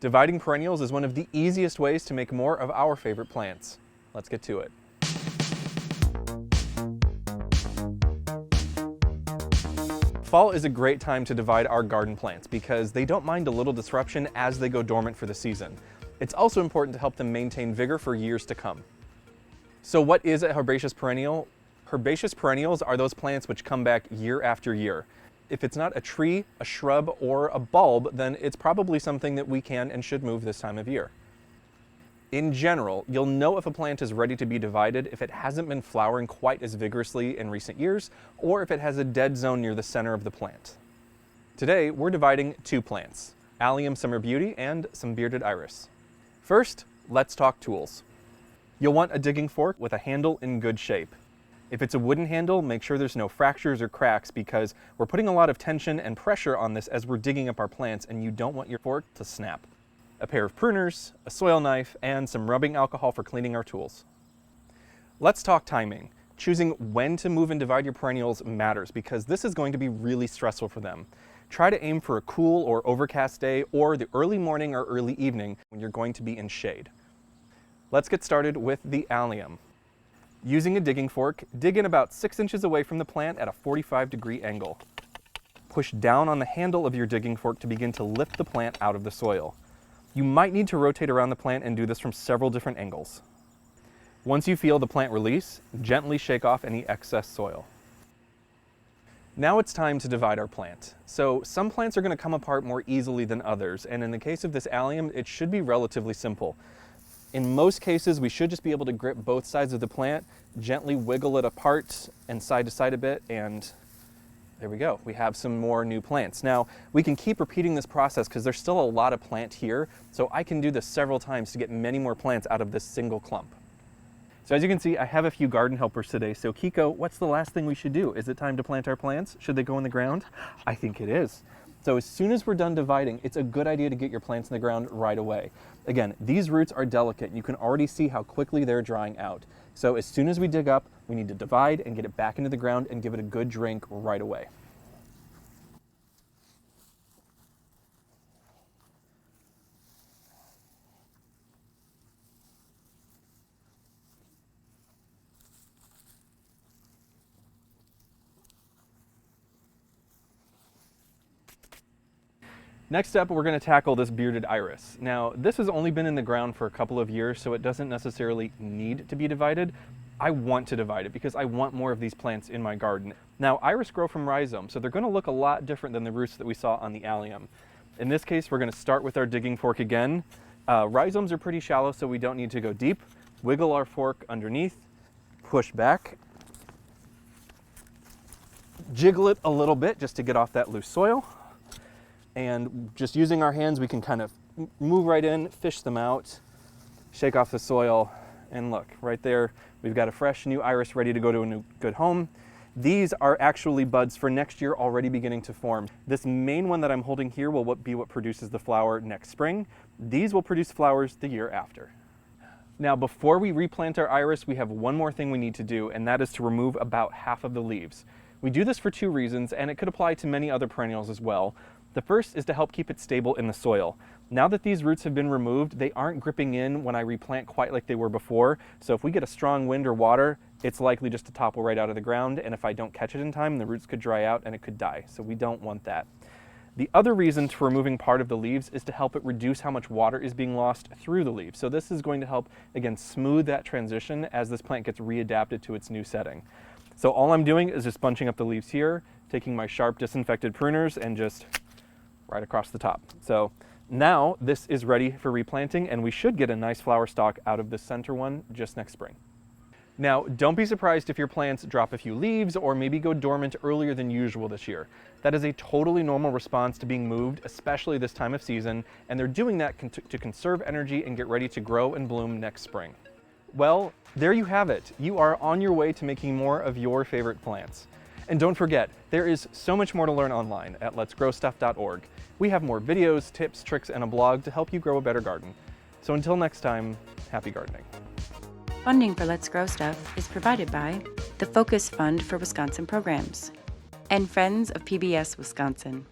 Dividing perennials is one of the easiest ways to make more of our favorite plants. Let's get to it. Fall is a great time to divide our garden plants because they don't mind a little disruption as they go dormant for the season. It's also important to help them maintain vigor for years to come. So what is a herbaceous perennial? Herbaceous perennials are those plants which come back year after year. If it's not a tree, a shrub, or a bulb, then it's probably something that we can and should move this time of year. In general, you'll know if a plant is ready to be divided if it hasn't been flowering quite as vigorously in recent years, or if it has a dead zone near the center of the plant. Today, we're dividing two plants, Allium Summer Beauty and some bearded iris. First, let's talk tools. You'll want a digging fork with a handle in good shape. If it's a wooden handle, make sure there's no fractures or cracks because we're putting a lot of tension and pressure on this as we're digging up our plants and you don't want your fork to snap. A pair of pruners, a soil knife, and some rubbing alcohol for cleaning our tools. Let's talk timing. Choosing when to move and divide your perennials matters because this is going to be really stressful for them. Try to aim for a cool or overcast day or the early morning or early evening when you're going to be in shade. Let's get started with the allium. Using a digging fork, dig in about 6 inches away from the plant at a 45-degree angle. Push down on the handle of your digging fork to begin to lift the plant out of the soil. You might need to rotate around the plant and do this from several different angles. Once you feel the plant release, gently shake off any excess soil. Now it's time to divide our plant. So some plants are going to come apart more easily than others, and in the case of this allium, it should be relatively simple. In most cases, we should just be able to grip both sides of the plant, gently wiggle it apart and side to side a bit, and there we go. We have some more new plants. Now, we can keep repeating this process because there's still a lot of plant here, so I can do this several times to get many more plants out of this single clump. So as you can see, I have a few garden helpers today. So Kiko, what's the last thing we should do? Is it time to plant our plants? Should they go in the ground? I think it is. So as soon as we're done dividing, it's a good idea to get your plants in the ground right away. Again, these roots are delicate. And you can already see how quickly they're drying out. So as soon as we dig up, we need to divide and get it back into the ground and give it a good drink right away. Next up, we're going to tackle this bearded iris. Now, this has only been in the ground for a couple of years, so it doesn't necessarily need to be divided. I want to divide it because I want more of these plants in my garden. Now, iris grow from rhizomes, so they're going to look a lot different than the roots that we saw on the allium. In this case, we're going to start with our digging fork again. Rhizomes are pretty shallow, so we don't need to go deep. Wiggle our fork underneath, push back, jiggle it a little bit just to get off that loose soil. And just using our hands, we can kind of move right in, fish them out, shake off the soil, and look, right there, we've got a fresh new iris ready to go to a new good home. These are actually buds for next year already beginning to form. This main one that I'm holding here will be what produces the flower next spring. These will produce flowers the year after. Now, before we replant our iris, we have one more thing we need to do, and that is to remove about half of the leaves. We do this for two reasons, and it could apply to many other perennials as well. The first is to help keep it stable in the soil. Now that these roots have been removed, they aren't gripping in when I replant quite like they were before. So if we get a strong wind or water, it's likely just to topple right out of the ground. And if I don't catch it in time, the roots could dry out and it could die. So we don't want that. The other reason for removing part of the leaves is to help it reduce how much water is being lost through the leaves. So this is going to help, again, smooth that transition as this plant gets readapted to its new setting. So all I'm doing is just bunching up the leaves here, taking my sharp disinfected pruners and just right across the top. So now this is ready for replanting and we should get a nice flower stalk out of the center one just next spring. Now, don't be surprised if your plants drop a few leaves or maybe go dormant earlier than usual this year. That is a totally normal response to being moved, especially this time of season, and they're doing that to conserve energy and get ready to grow and bloom next spring. Well, there you have it. You are on your way to making more of your favorite plants. And don't forget, there is so much more to learn online at letsgrowstuff.org. We have more videos, tips, tricks, and a blog to help you grow a better garden. So until next time, happy gardening. Funding for Let's Grow Stuff is provided by the Focus Fund for Wisconsin Programs and Friends of PBS Wisconsin.